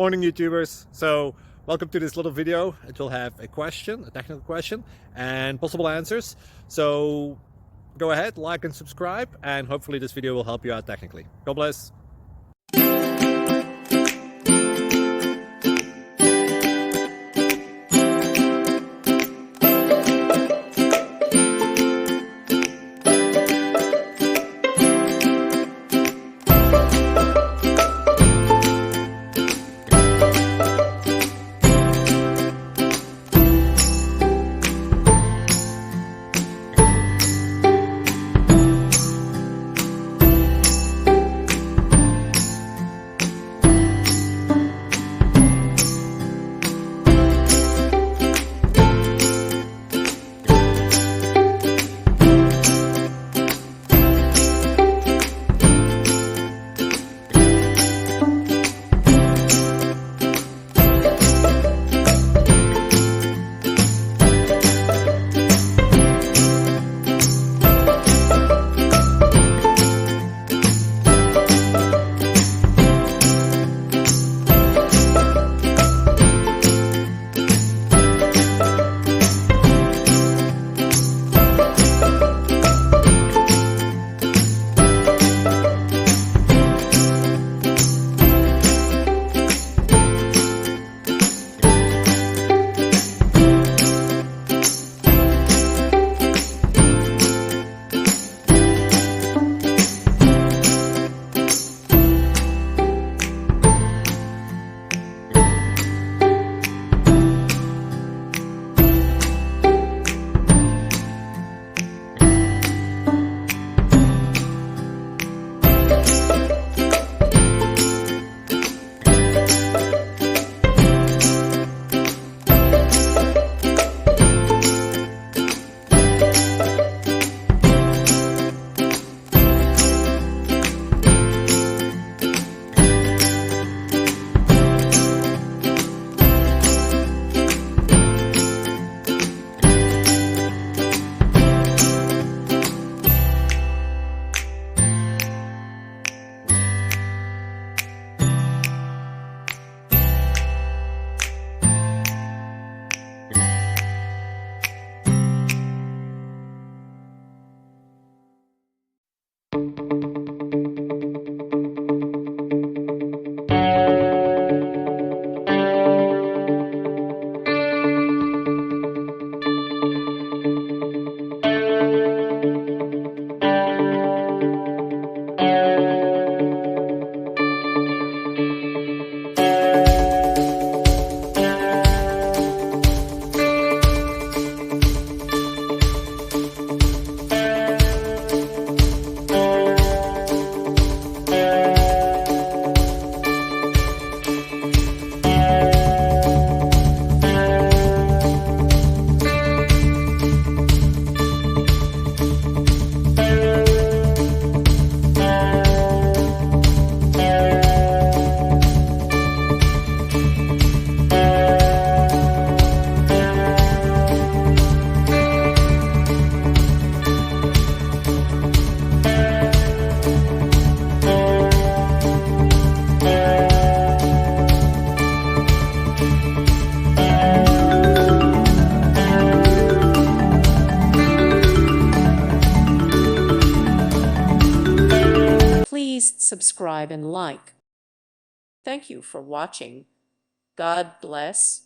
Morning YouTubers. So welcome to this little video. It will have a question, a technical question, and possible answers. So go ahead, like and subscribe, and hopefully this video will help you out technically. God bless. Please subscribe and like. Thank you for watching. God bless.